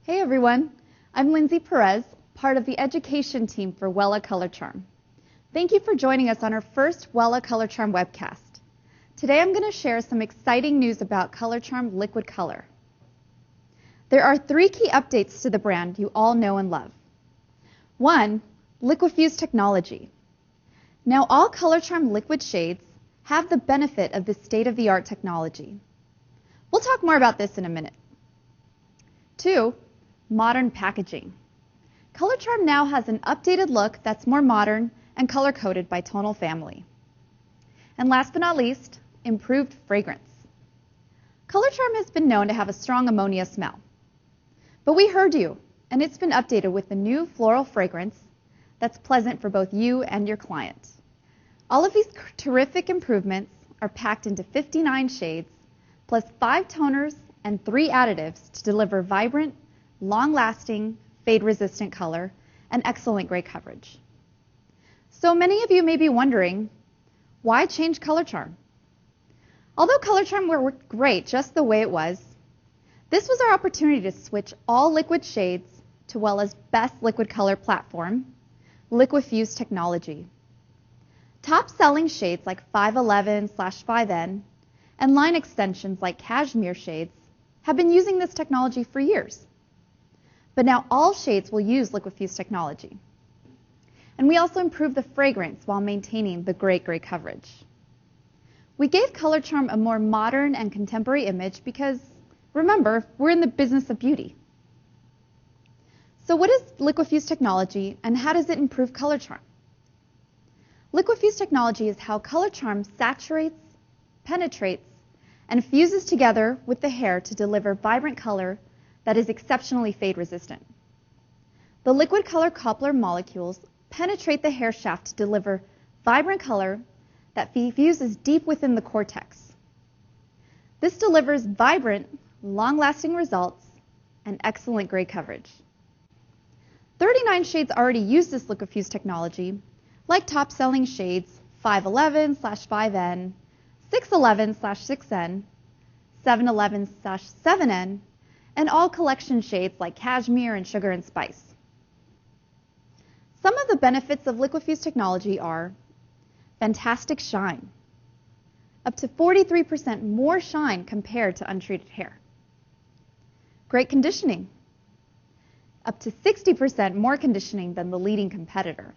Hey everyone, I'm Lindsay Perez, part of the education team for Wella Color Charm. Thank you for joining us on our first Wella Color Charm webcast. Today I'm going to share some exciting news about Color Charm Liquid Color. There are 3 key updates to the brand you all know and love. 1. Liquifuse technology. Now all Color Charm liquid shades have the benefit of this state-of-the-art technology. We'll talk more about this in a minute. 2. Modern packaging. Color Charm now has an updated look that's more modern and color-coded by tonal family. And last but not least, improved fragrance. Color Charm has been known to have a strong ammonia smell. But we heard you, and it's been updated with the new floral fragrance that's pleasant for both you and your client. All of these terrific improvements are packed into 59 shades, plus 5 toners and 3 additives to deliver vibrant, long-lasting, fade-resistant color and excellent gray coverage. So many of you may be wondering, why change Color Charm? Although Color Charm worked great just the way it was, this was our opportunity to switch all liquid shades to Wella's best liquid color platform, Liquifuse technology. Top-selling shades like 511/5N and line extensions like cashmere shades have been using this technology for years. But now all shades will use Liquifuse technology. And we also improved the fragrance while maintaining the great gray coverage. We gave Color Charm a more modern and contemporary image because, remember, we're in the business of beauty. So what is Liquifuse technology and how does it improve Color Charm? Liquifuse technology is how Color Charm saturates, penetrates, and fuses together with the hair to deliver vibrant color that is exceptionally fade resistant. The liquid color coupler molecules penetrate the hair shaft to deliver vibrant color that fuses deep within the cortex. This delivers vibrant, long-lasting results and excellent gray coverage. 39 shades already use this Liquifuse technology, like top-selling shades 511/5N, 611/6N, 711/7N, and all collection shades like cashmere and sugar and spice. Some of the benefits of Liquifuse technology are fantastic shine, up to 43% more shine compared to untreated hair. Great conditioning, up to 60% more conditioning than the leading competitor.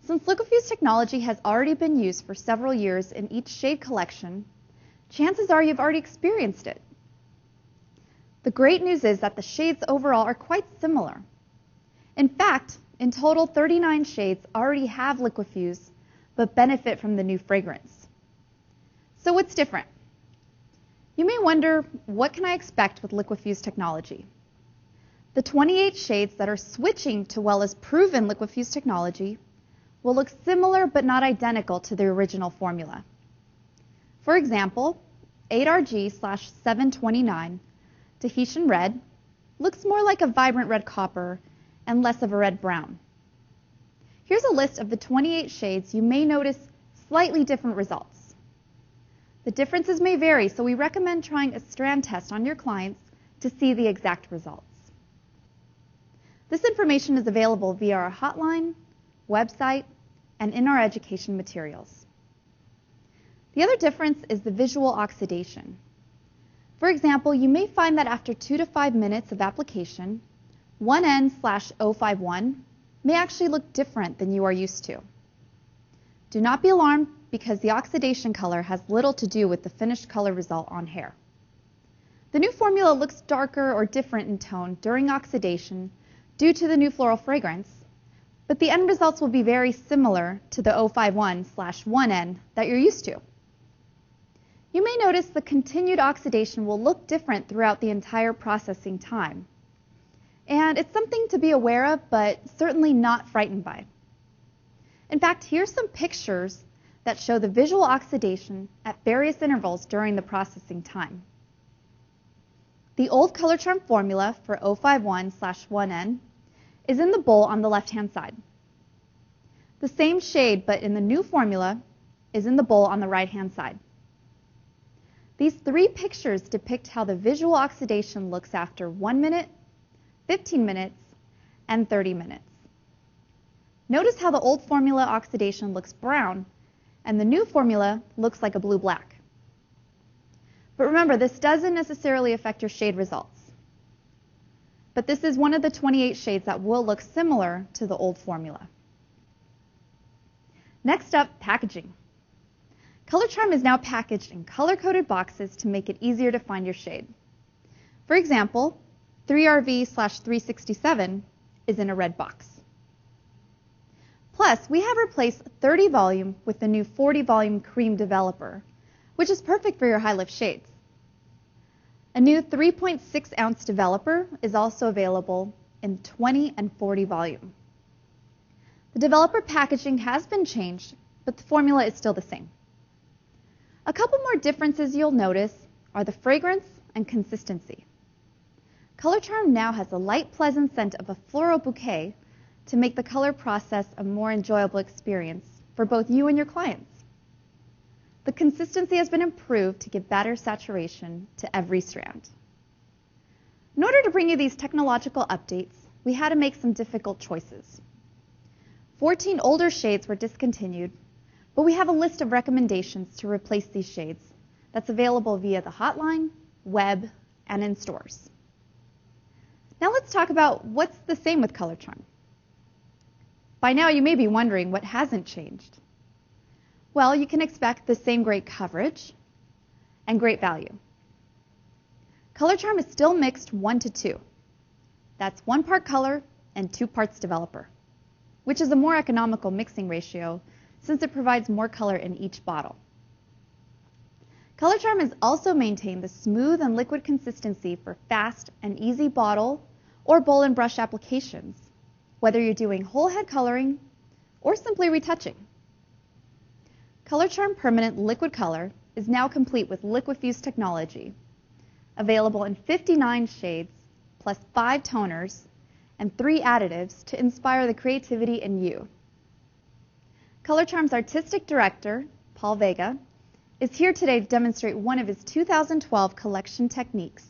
Since Liquifuse technology has already been used for several years in each shade collection, chances are you've already experienced it. The great news is that the shades overall are quite similar. In fact, in total, 39 shades already have Liquifuse, but benefit from the new fragrance. So what's different? You may wonder, what can I expect with Liquifuse technology? The 28 shades that are switching to Wella's proven Liquifuse technology will look similar but not identical to the original formula. For example, 8RG/729 Tahitian Red looks more like a vibrant red copper and less of a red brown. Here's a list of the 28 shades you may notice slightly different results. The differences may vary, so we recommend trying a strand test on your clients to see the exact results. This information is available via our hotline, website, and in our education materials. The other difference is the visual oxidation. For example, you may find that after 2 to 5 minutes of application, 1N/051 may actually look different than you are used to. Do not be alarmed because the oxidation color has little to do with the finished color result on hair. The new formula looks darker or different in tone during oxidation due to the new floral fragrance, but the end results will be very similar to the 051/1N that you're used to. You may notice the continued oxidation will look different throughout the entire processing time. And it's something to be aware of, but certainly not frightened by. In fact, here's some pictures that show the visual oxidation at various intervals during the processing time. The old Color Charm formula for 051/1N is in the bowl on the left-hand side. The same shade, but in the new formula, is in the bowl on the right-hand side. These 3 pictures depict how the visual oxidation looks after 1 minute, 15 minutes, and 30 minutes. Notice how the old formula oxidation looks brown, and the new formula looks like a blue-black. But remember, this doesn't necessarily affect your shade results. But this is one of the 28 shades that will look similar to the old formula. Next up, packaging. Color Charm is now packaged in color-coded boxes to make it easier to find your shade. For example, 3RV/367 is in a red box. Plus, we have replaced 30 volume with the new 40 volume cream developer, which is perfect for your high lift shades. A new 3.6 ounce developer is also available in 20 and 40 volume. The developer packaging has been changed, but the formula is still the same. A couple more differences you'll notice are the fragrance and consistency. Color Charm now has a light, pleasant scent of a floral bouquet to make the color process a more enjoyable experience for both you and your clients. The consistency has been improved to give better saturation to every strand. In order to bring you these technological updates, we had to make some difficult choices. 14 older shades were discontinued, but we have a list of recommendations to replace these shades that's available via the hotline, web, and in stores. Now let's talk about what's the same with Color Charm. By now you may be wondering what hasn't changed. Well, you can expect the same great coverage and great value. Color Charm is still mixed 1:2. That's 1 part color and 2 parts developer, which is a more economical mixing ratio since it provides more color in each bottle. Color Charm has also maintained the smooth and liquid consistency for fast and easy bottle or bowl and brush applications, whether you're doing whole head coloring or simply retouching. Color Charm Permanent Liquid Color is now complete with Liquifuse technology, available in 59 shades, plus 5 toners and 3 additives to inspire the creativity in you. Color Charm's artistic director, Paul Vega, is here today to demonstrate one of his 2012 collection techniques,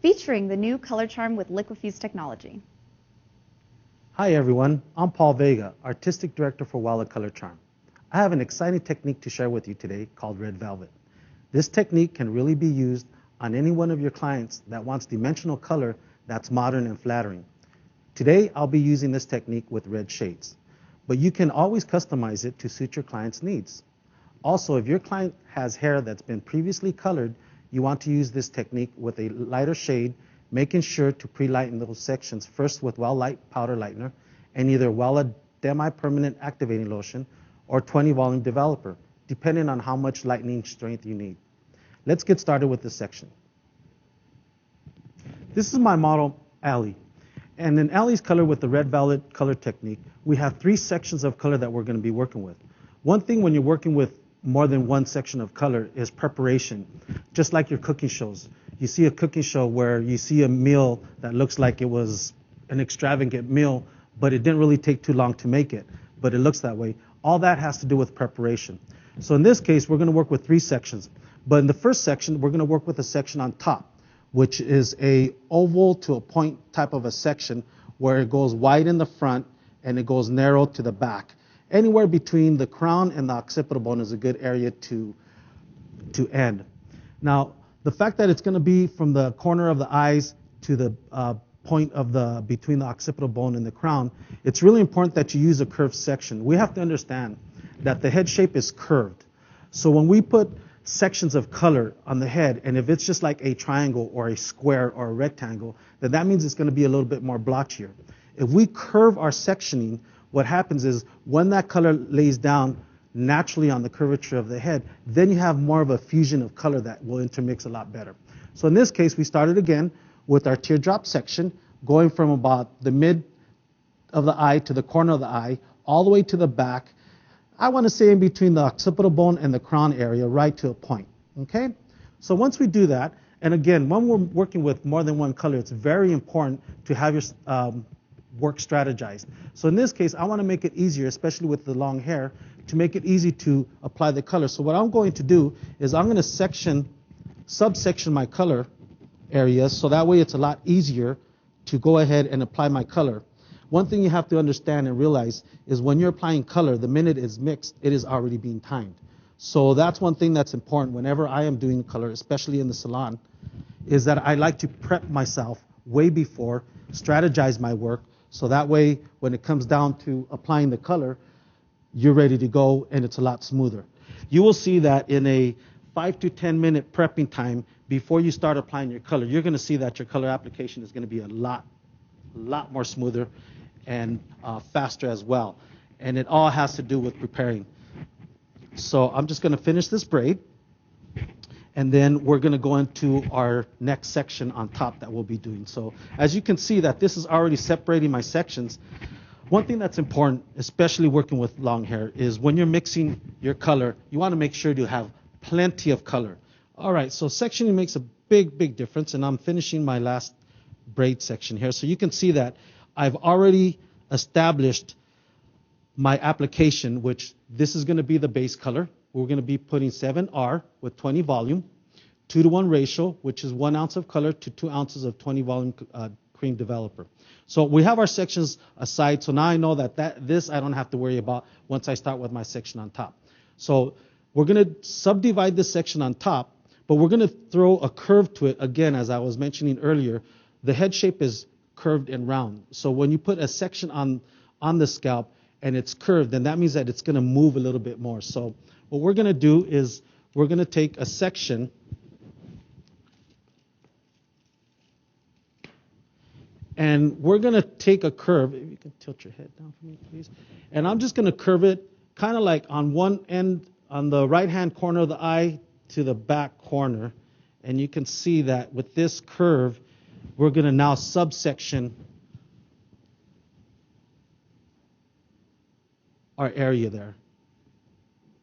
featuring the new Color Charm with Liquifuse technology. Hi everyone, I'm Paul Vega, Artistic Director for Wella Color Charm. I have an exciting technique to share with you today called Red Velvet. This technique can really be used on any one of your clients that wants dimensional color that's modern and flattering. Today I'll be using this technique with red shades, but you can always customize it to suit your client's needs. Also, if your client has hair that's been previously colored, you want to use this technique with a lighter shade, making sure to pre-lighten those sections first with Well Light Powder Lightener and either Wella Demi-Permanent Activating Lotion or 20 volume developer, depending on how much lightening strength you need. Let's get started with this section. This is my model, Allie. And in Allie's color with the Red Velvet color technique, we have 3 sections of color that we're going to be working with. One thing when you're working with more than one section of color is preparation, just like your cooking shows. You see a cooking show where you see a meal that looks like it was an extravagant meal, but it didn't really take too long to make it, but it looks that way. All that has to do with preparation. So in this case, we're going to work with 3 sections. But in the first section, we're going to work with a section on top, which is a oval to a point type of a section where it goes wide in the front and it goes narrow to the back. Anywhere between the crown and the occipital bone is a good area to end. Now, the fact that it's going to be from the corner of the eyes to the point of between the occipital bone and the crown, it's really important that you use a curved section. We have to understand that the head shape is curved. So when we put sections of color on the head, and if it's just like a triangle or a square or a rectangle, then that means it's going to be a little bit more blotchier. If we curve our sectioning, what happens is when that color lays down naturally on the curvature of the head, then you have more of a fusion of color that will intermix a lot better. So in this case, we started again with our teardrop section, going from about the mid of the eye to the corner of the eye, all the way to the back. I want to say in between the occipital bone and the crown area, right to a point, okay? So once we do that, and again, when we're working with more than one color, it's very important to have your work strategized. So in this case, I want to make it easier, especially with the long hair, to make it easy to apply the color. So what I'm going to do is I'm going to section subsection my color areas, so that way it's a lot easier to go ahead and apply my color. One thing you have to understand and realize is when you're applying color, the minute it's mixed, it is already being timed. So that's one thing that's important whenever I am doing color, especially in the salon, is that I like to prep myself way before, strategize my work, so that way when it comes down to applying the color, you're ready to go and it's a lot smoother. You will see that in a 5 to 10 minute prepping time before you start applying your color, you're going to see that your color application is going to be a lot more smoother and faster as well. And it all has to do with preparing. So I'm just going to finish this braid, and then we're going to go into our next section on top that we'll be doing. So as you can see that this is already separating my sections. One thing that's important, especially working with long hair, is when you're mixing your color, you want to make sure to have plenty of color. All right, so sectioning makes a big difference, and I'm finishing my last braid section here. So you can see that I've already established my application, which this is going to be the base color. We're going to be putting 7R with 20 volume, 2-to-1 ratio, which is 1 ounce of color to 2 ounces of 20 volume cream developer. So we have our sections aside, so now I know that this I don't have to worry about once I start with my section on top. So we're going to subdivide this section on top, but we're going to throw a curve to it. Again, as I was mentioning earlier, the head shape is curved and round. So when you put a section on the scalp and it's curved, then that means that it's going to move a little bit more. So what we're going to do is we're going to take a section and we're going to take a curve. If you can tilt your head down for me, please. And I'm just going to curve it kind of like on one end, on the right-hand corner of the eye to the back corner. And you can see that with this curve, we're going to now subsection our area there.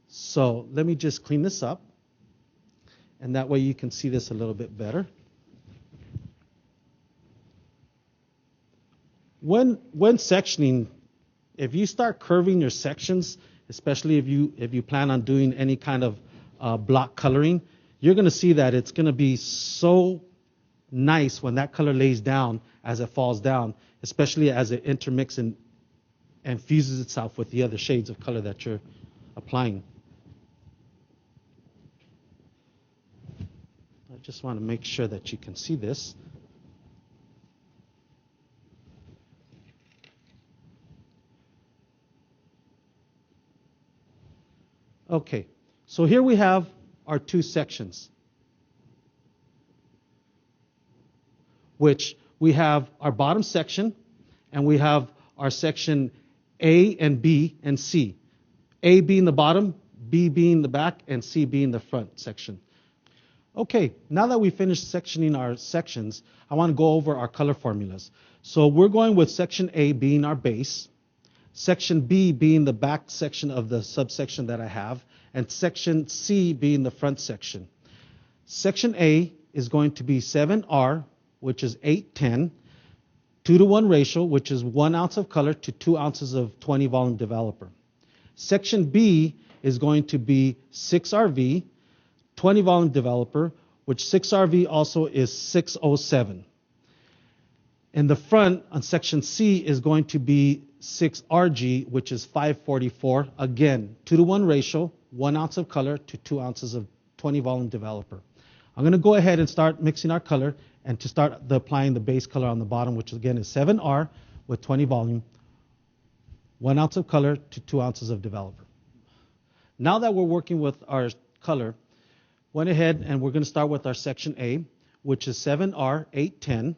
So let me just clean this up, and that way you can see this a little bit better. When sectioning, if you start curving your sections, especially if you plan on doing any kind of block coloring, you're going to see that it's going to be so nice when that color lays down as it falls down, especially as it intermixes and fuses itself with the other shades of color that you're applying. I just want to make sure that you can see this. Okay, so here we have our two sections, which we have our bottom section and we have our section A and B and C. A being the bottom, B being the back, and C being the front section. Okay, now that we finished sectioning our sections, I want to go over our color formulas. So we're going with section A being our base, section B being the back section of the subsection that I have, and section C being the front section. Section A is going to be 7R, which is 810, 2-to-1 ratio, which is 1 ounce of color to 2 ounces of 20 volume developer. Section B is going to be 6RV, 20 volume developer, which 6RV also is 607. In the front, on section C, is going to be 6RG, which is 544. Again, 2-to-1 ratio, 1 ounce of color to 2 ounces of 20 volume developer. I'm going to go ahead and start mixing our color and to start applying the base color on the bottom, which again is 7R with 20 volume, 1 ounce of color to 2 ounces of developer. Now that we're working with our color, went ahead and we're going to start with our section A, which is 7R 810,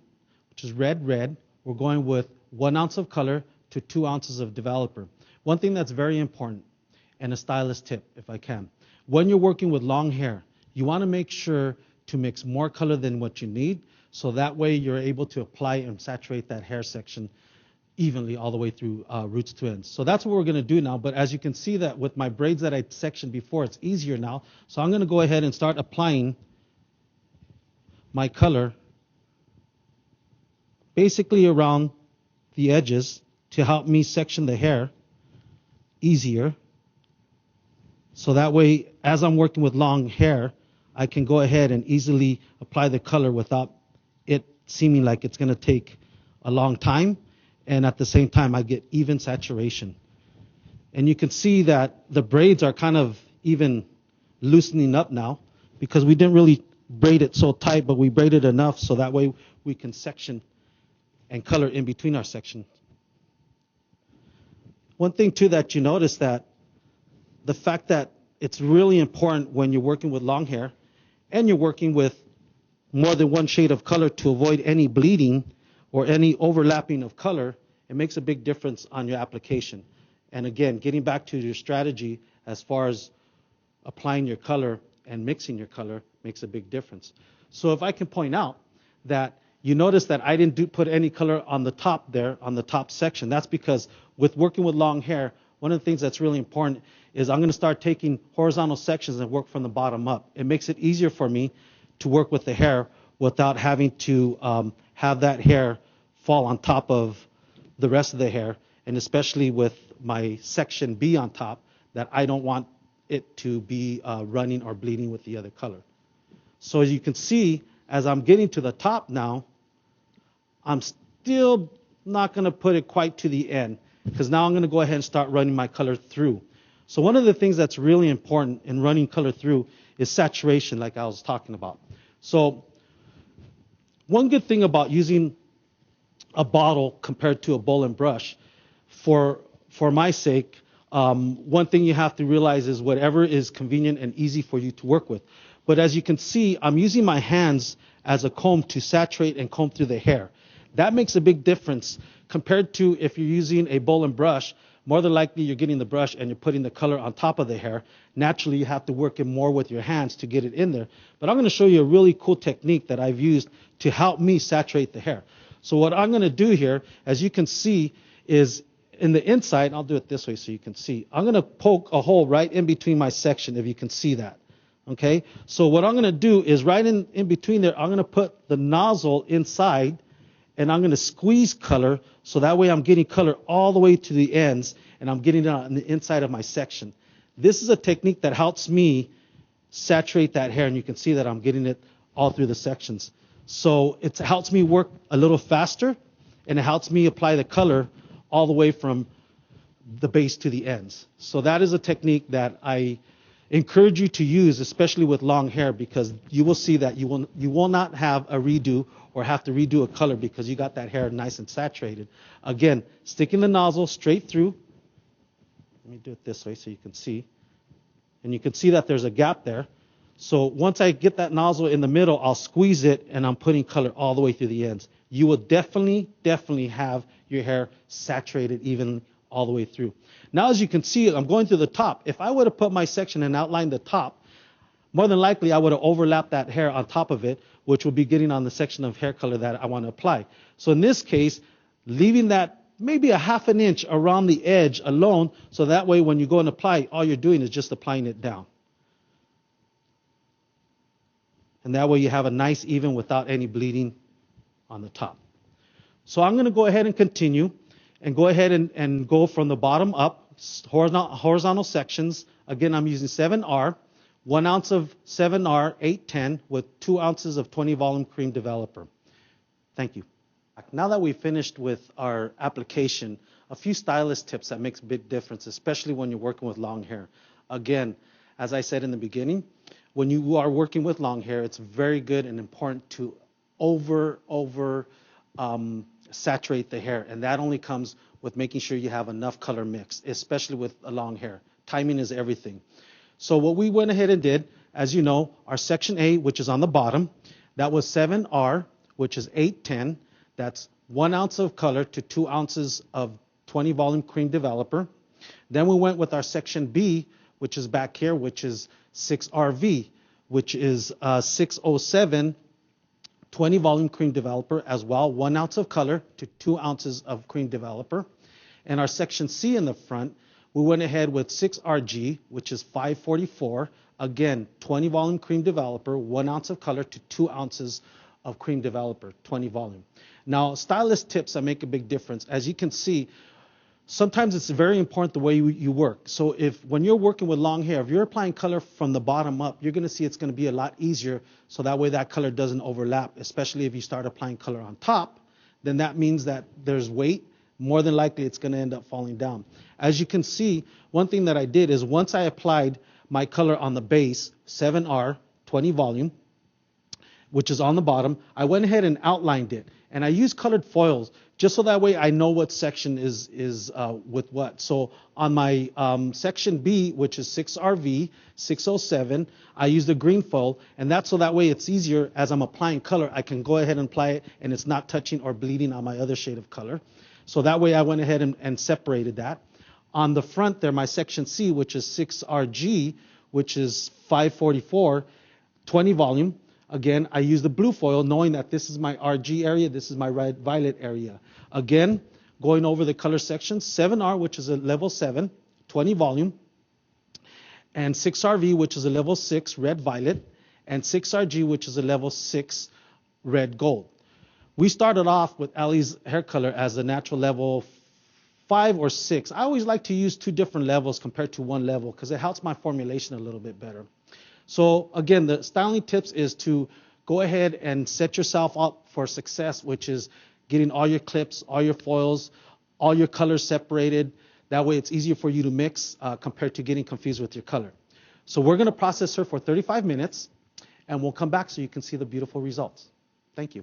which is red. We're going with 1 ounce of color to 2 ounces of developer. One thing that's very important, and a stylist tip if I can, when you're working with long hair, you want to make sure to mix more color than what you need, so that way you're able to apply and saturate that hair section evenly all the way through roots to ends. So that's what we're going to do now, but as you can see that with my braids that I sectioned before, it's easier now. So I'm going to go ahead and start applying my color basically around the edges to help me section the hair easier. So that way, as I'm working with long hair, I can go ahead and easily apply the color without it seeming like it's going to take a long time. And at the same time, I get even saturation. And you can see that the braids are kind of even loosening up now because we didn't really braid it so tight, but we braided enough so that way we can section and color in between our sections. One thing too that you notice that the fact that it's really important when you're working with long hair and you're working with more than one shade of color to avoid any bleeding or any overlapping of color, it makes a big difference on your application. And again, getting back to your strategy as far as applying your color and mixing your color makes a big difference. So if I can point out that you notice that I didn't put any color on the top there, on the top section. That's because with working with long hair, one of the things that's really important is I'm going to start taking horizontal sections and work from the bottom up. It makes it easier for me to work with the hair without having to have that hair fall on top of the rest of the hair, and especially with my section B on top, that I don't want it to be running or bleeding with the other color. So as you can see, as I'm getting to the top now, I'm still not going to put it quite to the end because now I'm going to go ahead and start running my color through. So one of the things that's really important in running color through is saturation, like I was talking about. So one good thing about using a bottle compared to a bowl and brush, for my sake, one thing you have to realize is whatever is convenient and easy for you to work with. But as you can see, I'm using my hands as a comb to saturate and comb through the hair. That makes a big difference compared to if you're using a bowl and brush. More than likely you're getting the brush and you're putting the color on top of the hair. Naturally, you have to work it more with your hands to get it in there. But I'm going to show you a really cool technique that I've used to help me saturate the hair. So what I'm going to do here, as you can see, is in the inside, I'll do it this way so you can see. I'm going to poke a hole right in between my section, if you can see that. Okay? So what I'm going to do is right in between there, I'm going to put the nozzle inside, and I'm going to squeeze color, so that way I'm getting color all the way to the ends, and I'm getting it on the inside of my section. This is a technique that helps me saturate that hair, and you can see that I'm getting it all through the sections. So it helps me work a little faster, and it helps me apply the color all the way from the base to the ends. So that is a technique that I encourage you to use, especially with long hair, because you will see that you will not have a redo or have to redo a color because you got that hair nice and saturated. Again, sticking the nozzle straight through. Let me do it this way so you can see. And you can see that there's a gap there. So once I get that nozzle in the middle, I'll squeeze it, and I'm putting color all the way through the ends. You will definitely have your hair saturated evenly all the way through. Now, as you can see, I'm going through the top. If I would have put my section and outlined the top, more than likely I would have overlapped that hair on top of it, which will be getting on the section of hair color that I want to apply. So in this case, leaving that maybe a half an inch around the edge alone, so that way when you go and apply, all you're doing is just applying it down. And that way you have a nice even without any bleeding on the top. So I'm going to go ahead and continue and go ahead and go from the bottom up, horizontal sections. Again, I'm using 7R, 1 ounce of 7R 810 with 2 ounces of 20 volume cream developer. Thank you. Now that we've finished with our application, a few stylist tips that makes a big difference, especially when you're working with long hair. Again, as I said in the beginning, when you are working with long hair, it's very good and important to saturate the hair, and that only comes with making sure you have enough color mix, especially with a long hair. Timing is everything. So what we went ahead and did, as you know, our section A, which is on the bottom, that was 7R, which is 810. That's 1 ounce of color to 2 ounces of 20 volume cream developer. Then we went with our section B, which is back here, which is 6RV, which is 607 20 volume cream developer as well, 1 ounce of color to 2 ounces of cream developer. And our section C in the front, we went ahead with 6RG, which is 544, again, 20 volume cream developer, 1 ounce of color to 2 ounces of cream developer, 20 volume. Now, stylist tips that make a big difference. As you can see, sometimes it's very important the way you work. So when you're working with long hair, if you're applying color from the bottom up, you're going to see it's going to be a lot easier. So that way that color doesn't overlap, especially if you start applying color on top, then that means that there's weight. More than likely it's going to end up falling down. As you can see, one thing that I did is once I applied my color on the base, 7R, 20 volume, which is on the bottom, I went ahead and outlined it. And I used colored foils just so that way I know what section is with what. So on my section B, which is 6RV, 607, I used a green foil, and that's so that way it's easier as I'm applying color. I can go ahead and apply it, and it's not touching or bleeding on my other shade of color. So that way I went ahead and separated that. On the front there, my section C, which is 6RG, which is 544, 20 volume. Again, I use the blue foil knowing that this is my RG area, this is my red violet area. Again, going over the color section, 7R, which is a level 7, 20 volume, and 6RV, which is a level 6, red violet, and 6RG, which is a level 6, red gold. We started off with Ali's hair color as a natural level 5 or 6. I always like to use 2 different levels compared to 1 level because it helps my formulation a little bit better. So again, the styling tips is to go ahead and set yourself up for success, which is getting all your clips, all your foils, all your colors separated. That way it's easier for you to mix compared to getting confused with your color. So we're going to process her for 35 minutes, and we'll come back so you can see the beautiful results. Thank you.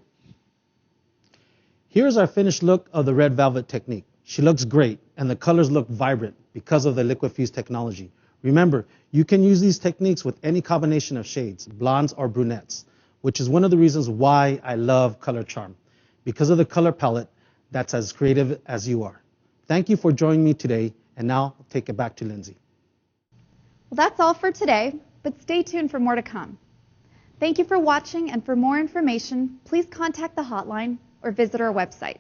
Here's our finished look of the red velvet technique. She looks great, and the colors look vibrant because of the Liquifuse technology. Remember, you can use these techniques with any combination of shades, blondes or brunettes, which is one of the reasons why I love Color Charm, because of the color palette that's as creative as you are. Thank you for joining me today, and now I'll take it back to Lindsay. Well, that's all for today, but stay tuned for more to come. Thank you for watching, and for more information, please contact the hotline or visit our website.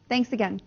Thanks again.